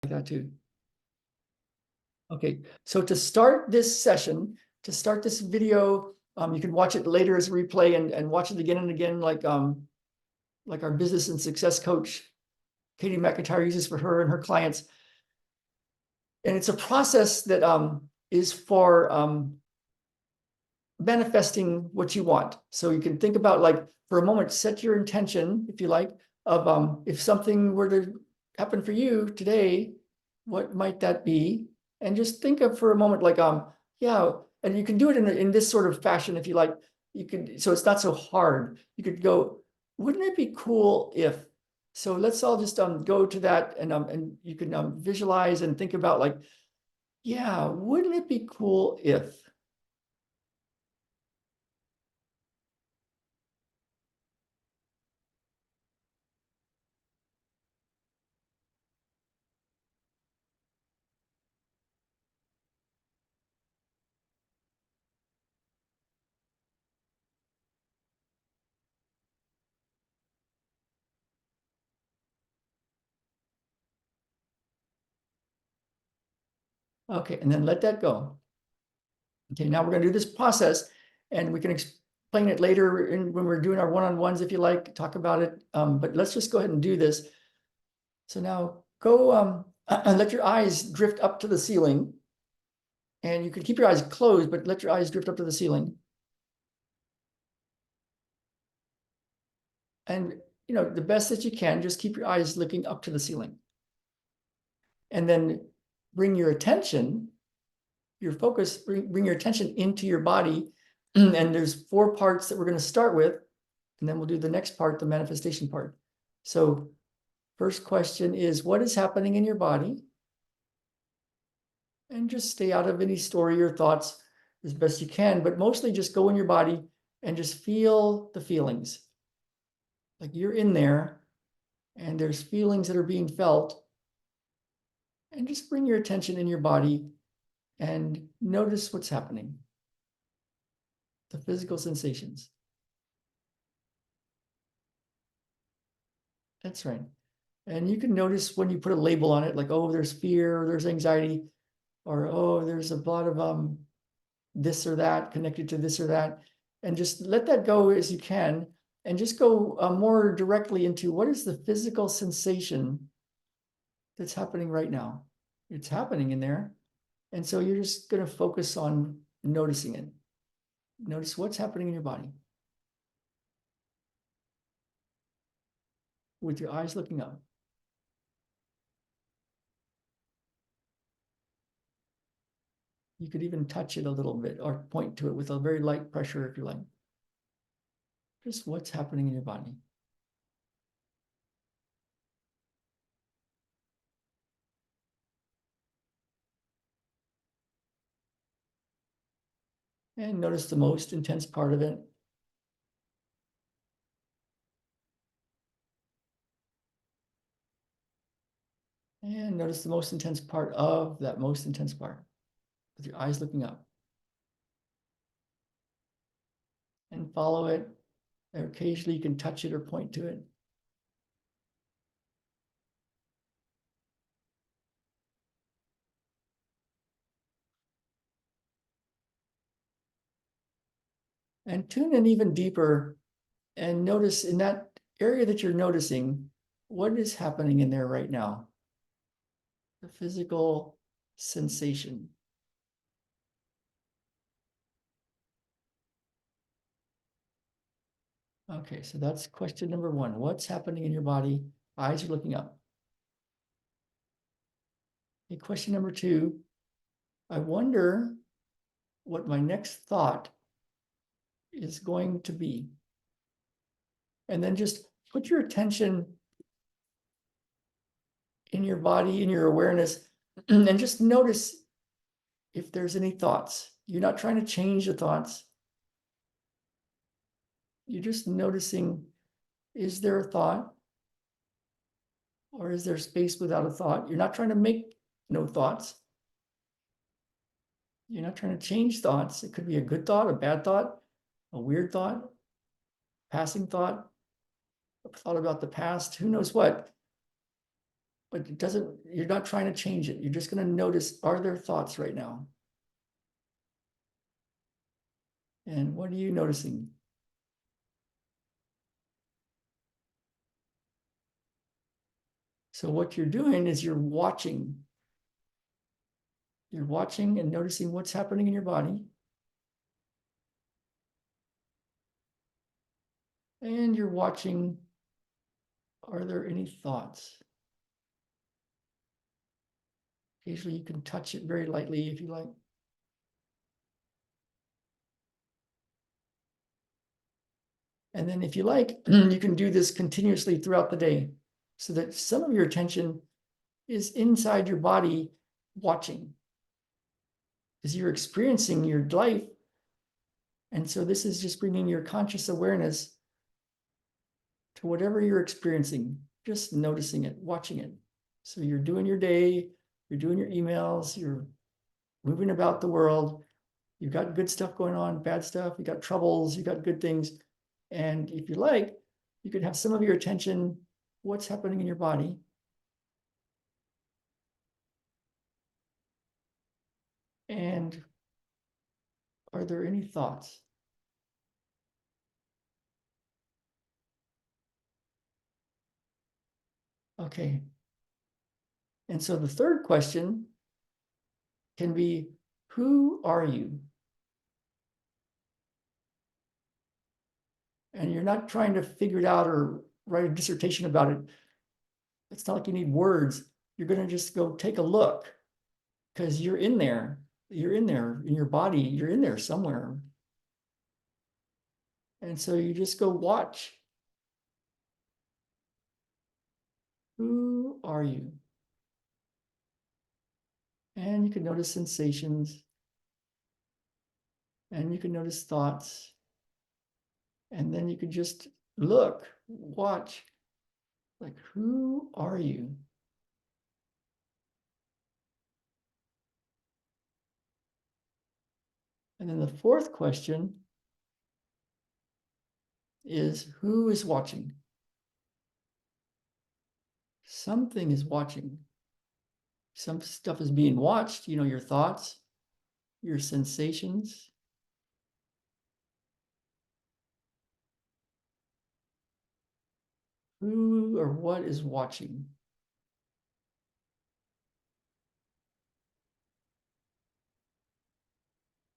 that too. Okay, so to start this session, to start this video, you can watch it later as a replay and watch it again and again, like our business and success coach, Katie McIntyre, uses for her and her clients. And it's a process that is for manifesting what you want. So you can think about, like, for a moment, set your intention, if you like, of if something were to happen for you today, what might that be? And just think of for a moment, like, yeah, and you can do it in this sort of fashion, if you like. You could, so it's not so hard. You could go, wouldn't it be cool if? So let's all just go to that, and you can visualize and think about, like, yeah, wouldn't it be cool if? Okay, and then let that go. Okay, now we're going to do this process, and we can explain it later when we're doing our one-on-ones, if you like, talk about it. But let's just go ahead and do this. So now go and let your eyes drift up to the ceiling. And you can keep your eyes closed, but let your eyes drift up to the ceiling. And, the best that you can, just keep your eyes looking up to the ceiling. And then bring your attention, your focus, bring your attention into your body. And there's 4 parts that we're going to start with. And then we'll do the next part, the manifestation part. So first question is, what is happening in your body? And just stay out of any story or thoughts as best you can, but mostly just go in your body and just feel the feelings. Like you're in there and there's feelings that are being felt. And just bring your attention in your body and notice what's happening. The physical sensations. That's right. And you can notice when you put a label on it, like, oh, there's fear, or there's anxiety, or, oh, there's a lot of this or that connected to this or that. And just let that go as you can, and just go more directly into what is the physical sensation that's happening right now. It's happening in there. And so you're just going to focus on noticing it. Notice what's happening in your body with your eyes looking up. You could even touch it a little bit or point to it with a very light pressure if you like. Just what's happening in your body. And notice the most intense part of it. And notice the most intense part of that most intense part with your eyes looking up. And follow it. Or occasionally you can touch it or point to it. And tune in even deeper and notice in that area that you're noticing, what is happening in there right now? The physical sensation. Okay, so that's question number 1. What's happening in your body? Eyes are looking up. Okay, question number 2. I wonder what my next thought is going to be. And then just put your attention in your body, in your awareness, and just notice if there's any thoughts. You're not trying to change the thoughts. You're just noticing, is there a thought? Or is there space without a thought? You're not trying to make no thoughts. You're not trying to change thoughts. It could be a good thought, a bad thought, a weird thought, passing thought, a thought about the past, who knows what. but it doesn't, you're not trying to change it. You're just going to notice, are there thoughts right now? And what are you noticing? So what you're doing is you're watching. You're watching and noticing what's happening in your body. And you're watching, are there any thoughts? Occasionally you can touch it very lightly if you like. And then if you like, you can do this continuously throughout the day so that some of your attention is inside your body watching. Because you're experiencing your life. And so this is just bringing your conscious awareness to whatever you're experiencing, just noticing it, watching it. So you're doing your day, you're doing your emails, you're moving about the world. You've got good stuff going on, bad stuff, you got troubles, you got good things. And if you like, you can have some of your attention, what's happening in your body. And are there any thoughts? Okay. And so the third question can be, who are you? And you're not trying to figure it out or write a dissertation about it. It's not like you need words. You're going to just go take a look because you're in there. You're in there in your body. You're in there somewhere. And so you just go watch. Who are you? And you can notice sensations. And you can notice thoughts. And then you can just look, watch. Like, who are you? And then the fourth question is, who is watching? Something is watching. Some stuff is being watched, your thoughts, your sensations. Who or what is watching?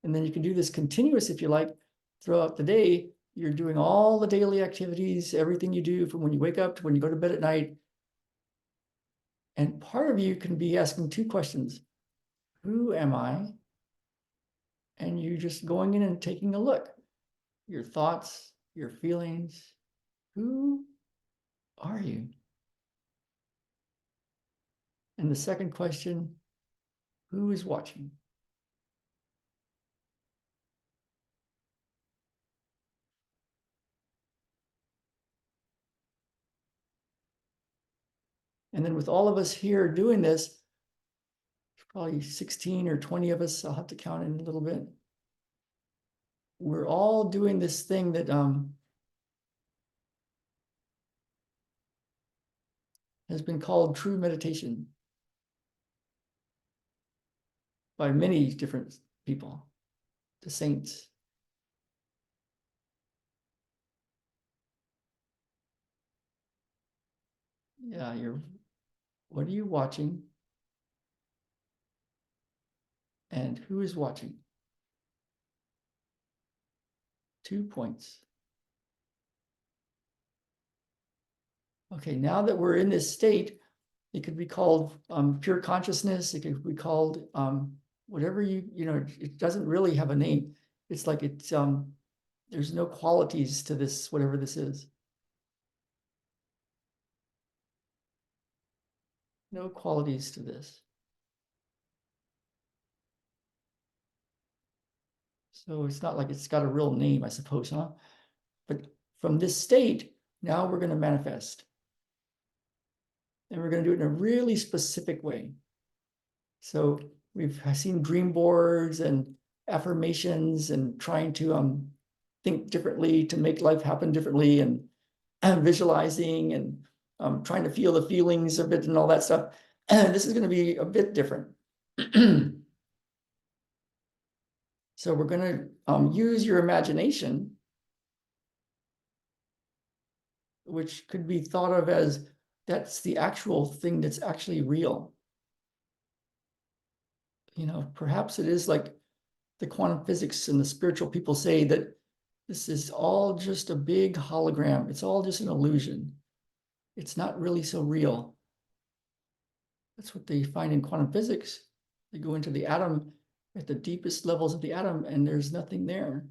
And then you can do this continuous if you like throughout the day. You're doing all the daily activities, everything you do from when you wake up to when you go to bed at night. And part of you can be asking two questions. Who am I? And you just going in and taking a look. Your thoughts, your feelings. Who are you? And the second question, who is watching? And then with all of us here doing this, probably 16 or 20 of us, I'll have to count in a little bit. We're all doing this thing that has been called true meditation by many different people, the saints. Yeah, what are you watching? And who is watching? 2 points. Okay, now that we're in this state, it could be called pure consciousness. It could be called whatever it doesn't really have a name. It's like there's no qualities to this, whatever this is. No qualities to this. So it's not like it's got a real name, I suppose, huh? But from this state, now we're going to manifest. And we're going to do it in a really specific way. So we've seen dream boards and affirmations and trying to think differently to make life happen differently and visualizing and trying to feel the feelings of it and all that stuff. This is going to be a bit different. So we're going to use your imagination, which could be thought of as that's the actual thing that's actually real. You know, perhaps it is like the quantum physics and the spiritual people say that this is all just a big hologram. It's all just an illusion. It's not really so real. That's what they find in quantum physics. They go into the atom at the deepest levels of the atom, and there's nothing there.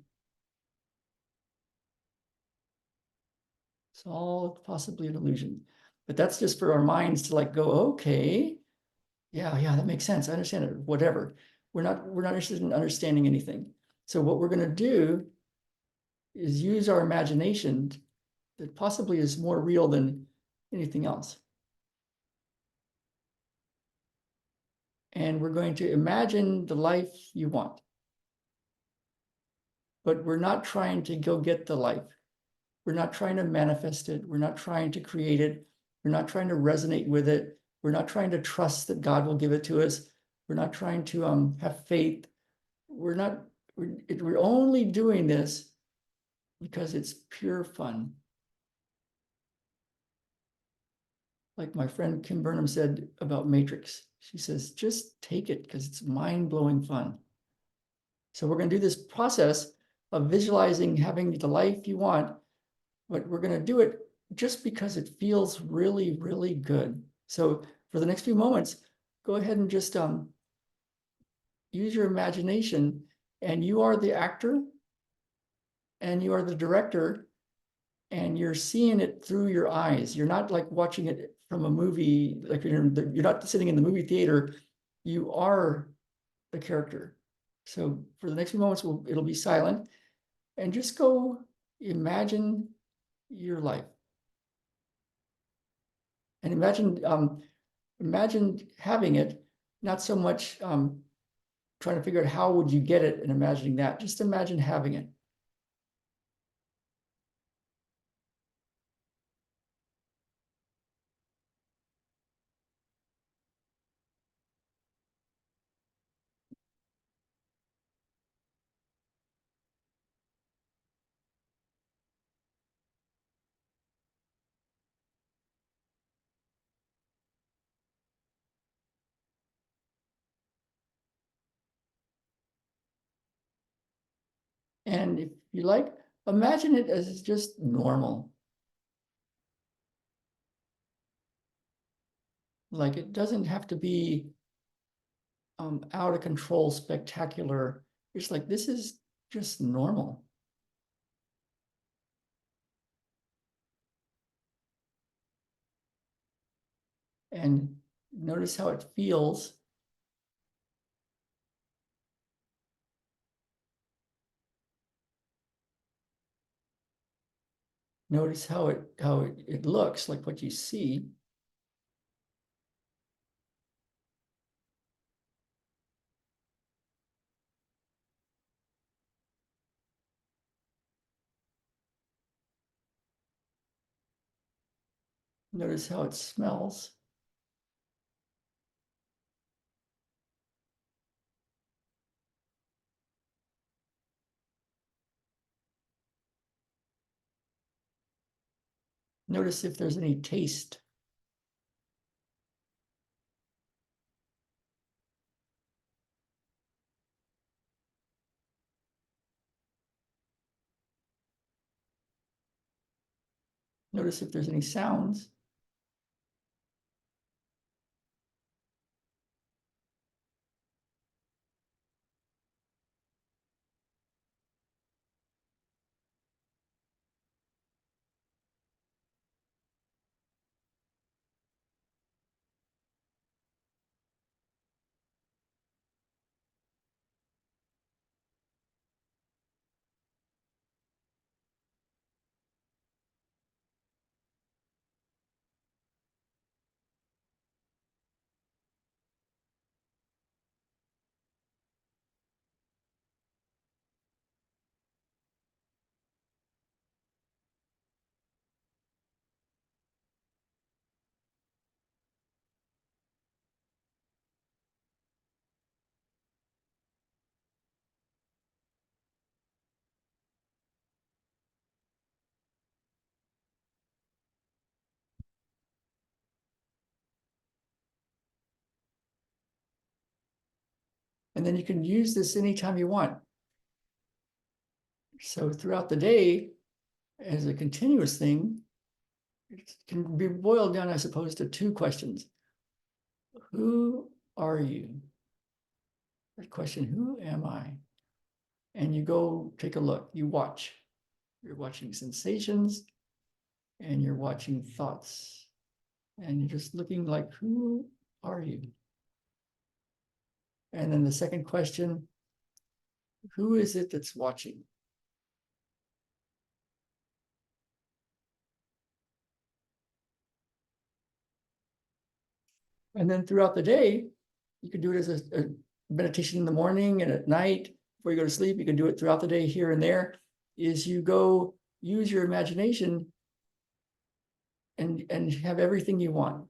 It's all possibly an illusion. But that's just for our minds to like go, okay, yeah, that makes sense. I understand it. Whatever. We're not interested in understanding anything. So what we're going to do is use our imagination that possibly is more real than anything else. And we're going to imagine the life you want. But we're not trying to go get the life. We're not trying to manifest it. We're not trying to create it. We're not trying to resonate with it. We're not trying to trust that God will give it to us. We're not trying to have faith. We're only doing this because it's pure fun. Like my friend Kim Burnham said about Matrix. She says, just take it because it's mind-blowing fun. So we're going to do this process of visualizing having the life you want, but we're going to do it just because it feels really, really good. So for the next few moments, go ahead and just use your imagination, and you are the actor and you are the director, and you're seeing it through your eyes. You're not like watching it from a movie, like you're not sitting in the movie theater. You are the character. So for the next few moments, it'll be silent, and just go imagine your life. And imagine having it, not so much trying to figure out how would you get it and imagining that. Just imagine having it. And if you like, imagine it as just normal. Like it doesn't have to be out of control, spectacular. It's like, this is just normal. And notice how it feels. Notice how it looks, like what you see. Notice how it smells. Notice if there's any taste. Notice if there's any sounds. And then you can use this anytime you want. So throughout the day, as a continuous thing, it can be boiled down, I suppose, to two questions. Who are you? That question, who am I? And you go take a look, you watch. You're watching sensations and you're watching thoughts. And you're just looking like, who are you? And then the second question, who is it that's watching? And then throughout the day, you can do it as a meditation in the morning and at night before you go to sleep. You can do it throughout the day here and there. Is you go use your imagination and have everything you want,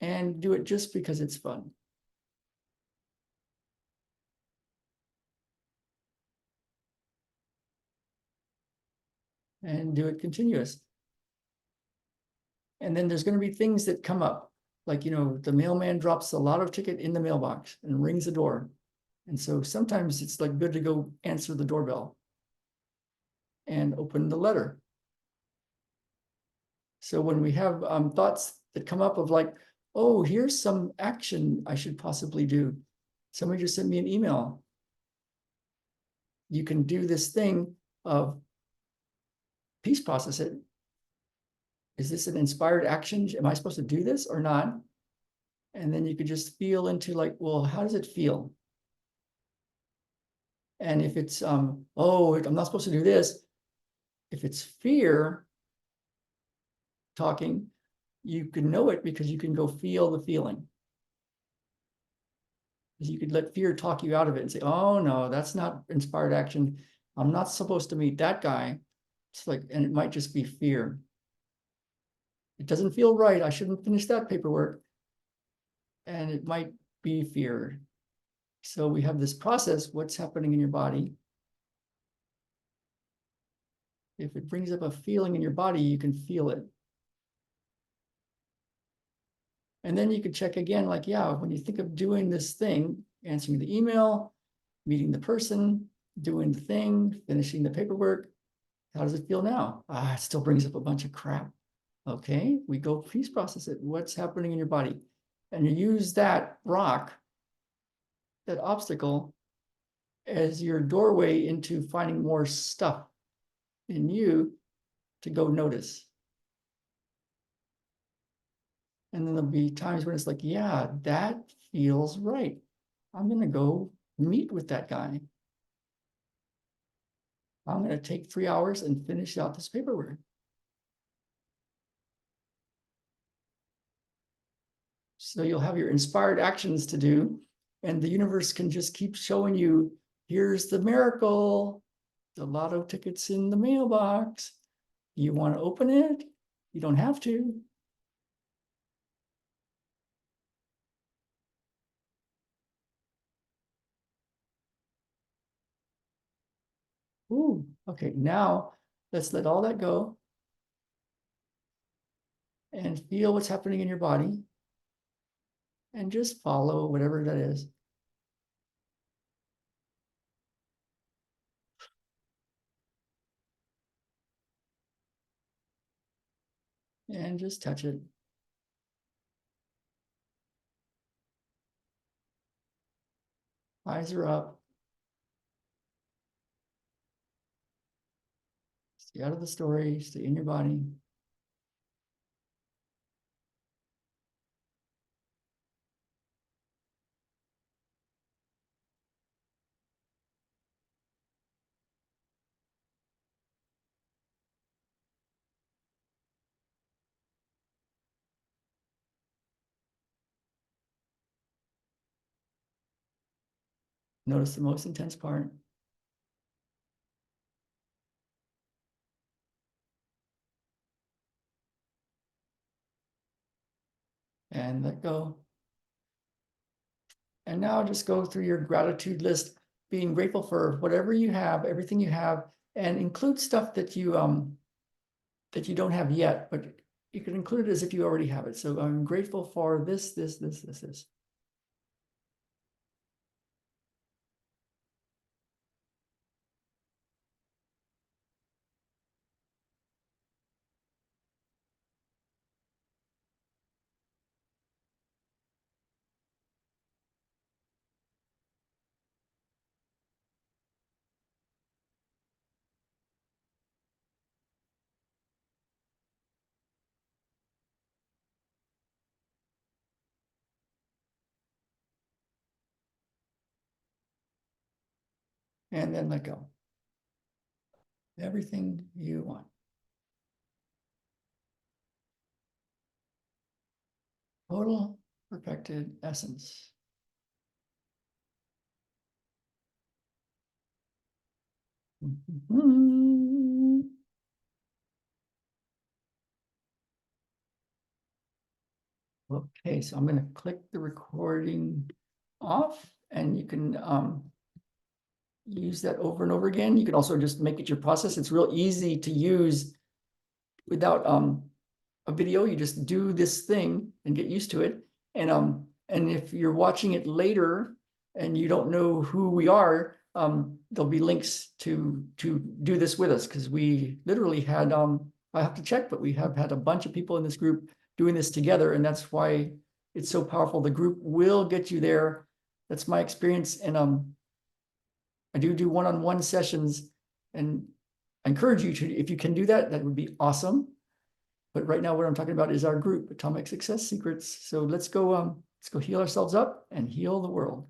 and do it just because it's fun. And do it continuous. And then there's going to be things that come up, like, the mailman drops a lotto ticket in the mailbox and rings the door. And so sometimes it's like good to go answer the doorbell and open the letter. So when we have thoughts that come up of like, oh, here's some action I should possibly do. Somebody just sent me an email. You can do this thing of peace process it. Is this an inspired action? Am I supposed to do this or not? And then you could just feel into like, well, how does it feel? And if it's, oh, I'm not supposed to do this. If it's fear talking, you can know it because you can go feel the feeling. You could let fear talk you out of it and say, oh no, that's not inspired action. I'm not supposed to meet that guy. It's like, and it might just be fear. It doesn't feel right. I shouldn't finish that paperwork. And it might be fear. So we have this process, what's happening in your body. If it brings up a feeling in your body, you can feel it. And then you could check again, like, yeah, when you think of doing this thing, answering the email, meeting the person, doing the thing, finishing the paperwork, how does it feel now? It still brings up a bunch of crap. Okay, we go peace process it. What's happening in your body? And you use that rock, that obstacle, as your doorway into finding more stuff in you to go notice. And then there'll be times when it's like, yeah, that feels right. I'm going to go meet with that guy. I'm going to take 3 hours and finish out this paperwork. So you'll have your inspired actions to do, and the universe can just keep showing you, here's the miracle, the lotto ticket's in the mailbox. You want to open it? You don't have to. Ooh, okay, now let's let all that go and feel what's happening in your body and just follow whatever that is. And just touch it. Eyes are up. Stay out of the story, stay in your body. Notice the most intense part. And let go. And now just go through your gratitude list, being grateful for whatever you have, everything you have, and include stuff that you don't have yet, but you can include it as if you already have it. So I'm grateful for this, this, this, this, this. and then let go. Everything you want. Total perfected essence. Okay, so I'm going to click the recording off, and you can use that over and over again. You can also just make it your process. It's real easy to use without a video. You just do this thing and get used to it. And if you're watching it later and you don't know who we are, there'll be links to do this with us, because we literally had I have to check, but we have had a bunch of people in this group doing this together, and that's why it's so powerful. The group will get you there. That's my experience, and I do one-on-one sessions, and I encourage you to, if you can do that, that would be awesome. But right now, what I'm talking about is our group, Atomic Success Secrets. So let's go heal ourselves up and heal the world.